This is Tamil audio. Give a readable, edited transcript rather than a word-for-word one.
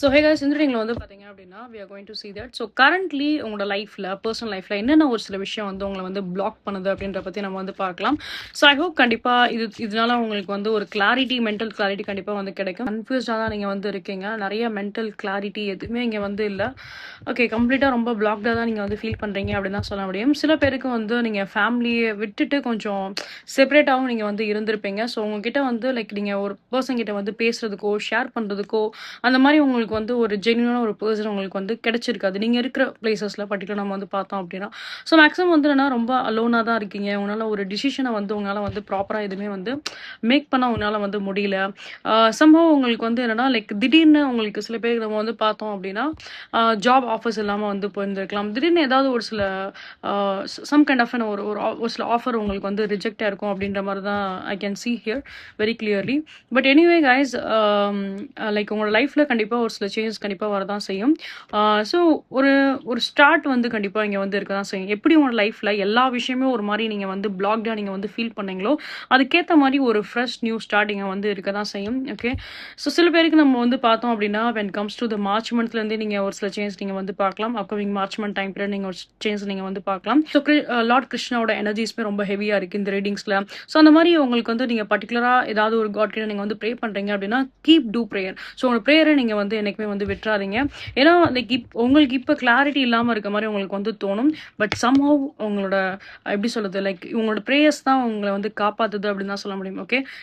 ஸோ ஹே காய்ஸ் இந்த ரீடிங்கில் வந்து பார்த்தீங்க அப்படின்னா we are going to see that. So currently உங்களோட லைஃப்பில் பர்சனல் லைஃப்பில் என்னென்ன ஒரு சில விஷயம் வந்து உங்களை வந்து பிளாக் பண்ணுது அப்படின்ற பற்றி நம்ம வந்து பார்க்கலாம். ஸோ ஐ ஹோப் கண்டிப்பாக இதனால உங்களுக்கு வந்து ஒரு கிளாரிட்டி, மென்டல் கிளாரிட்டி கண்டிப்பாக வந்து கிடைக்கும். கன்ஃபியூஸ்டாக தான் நீங்கள் வந்து இருக்கீங்க, நிறைய மென்டல் கிளாரிட்டி எதுவுமே இங்கே வந்து இல்லை. ஓகே, கம்ப்ளீட்டாக ரொம்ப பிளாக்டாக தான் நீங்கள் வந்து ஃபீல் பண்ணுறீங்க அப்படின்னு தான் சொல்ல முடியும். சில பேருக்கு வந்து நீங்கள் ஃபேமிலியை விட்டுட்டு கொஞ்சம் செப்பரேட்டாகவும் நீங்கள் வந்து இருந்திருப்பீங்க. ஸோ உங்ககிட்ட வந்து லைக் நீங்கள் ஒரு பர்சன் கிட்ட வந்து பேசுறதுக்கோ ஷேர் பண்ணுறதுக்கோ அந்த மாதிரி உங்களுக்கு வந்து ஒரு ஜென்யூனான ஒரு பர்சன் உங்களுக்கு வந்து கிடைச்சிருக்காது நீங்கள் இருக்கிற பிளேசஸில் பர்டிகுலர் நம்ம வந்து பார்த்தோம் அப்படின்னா. ஸோ மேக்ஸிமம் வந்து என்னன்னா ரொம்ப அலோனாக தான் இருக்கீங்க. உங்களால் ஒரு டிசிஷனை வந்து உங்களால் வந்து ப்ராப்பராக எதுவுமே வந்து மேக் பண்ண உங்களால் வந்து முடியல. சம்பவம் உங்களுக்கு வந்து என்னன்னா லைக் திடீர்னு உங்களுக்கு சில பேர் நம்ம வந்து பார்த்தோம் அப்படின்னா ஜாப் ஆஃபர்ஸ் இல்லாமல் வந்து போயிருந்துருக்கலாம். திடீர்னு ஏதாவது ஒரு சில சம் கைண்ட் ஆஃப் ஒரு ஒரு சில ஆஃபர் உங்களுக்கு வந்து ரிஜெக்ட் ஆயிருக்கும் அப்படின்ற மாதிரி தான் I can see here very clearly. But anyway guys, like உங்களோட லைஃப்பில் கண்டிப்பாக ஒரு சில சேஞ்சஸ் கண்டிப்பாக வரதான் செய்யும். ஸோ ஒரு ஒரு ஸ்டார்ட் வந்து கண்டிப்பாக இங்கே வந்து இருக்க தான் செய்யும். எப்படி உங்களோட லைஃப்பில் எல்லா விஷயமே ஒரு மாதிரி நீங்கள் வந்து பிளாக்டாக நீங்கள் வந்து ஃபீல் பண்ணீங்களோ அதுக்கேற்ற மாதிரி ஒரு ஃப்ரெஷ் நியூ ஸ்டார்ட் இங்கே வந்து இருக்க தான் செய்யும். ஓகே, ஸோ சில பேருக்கு நம்ம வந்து பார்த்தோம் அப்படின்னா when comes to the March மந்த்லேருந்தே நீங்கள் ஒரு சில சேஞ்ச் நீங்கள் வந்து பார்க்கலாம். Upcoming March month time period நீங்கள் ஒரு சேஞ்ச் நீங்கள் வந்து பார்க்கலாம். ஸோ லார்ட் கிருஷ்ணாவோட எனர்ஜிஸ்மே ரொம்ப ஹெவியாக இருக்குது இந்த ரீடிங்ஸில். ஸோ அந்த மாதிரி உங்களுக்கு வந்து நீங்கள் பர்டிகுலராக ஏதாவது ஒரு காட் கிட்ட நீங்கள் வந்து ப்ரே பண்ணுறீங்க அப்படின்னா கீப் டூ ப்ரேயர். ஸோ உங்களோட ப்ரேயரை நீங்கள் வந்து என்றைக்குமே வந்து விட்டுறாதீங்க. ஏன்னா லைக் உங்களுக்கு இப்போ கிளாரிட்டி இல்லாமல் இருக்க மாதிரி உங்களுக்கு வந்து தோணும். பட் சம்ஹவ் உங்களோட எப்படி சொல்கிறது, லைக் உங்களோட ப்ரேயர்ஸ் தான் உங்களை வந்து காப்பாற்றுது அப்படின்னு தான் சொல்ல முடியும். ஓகே,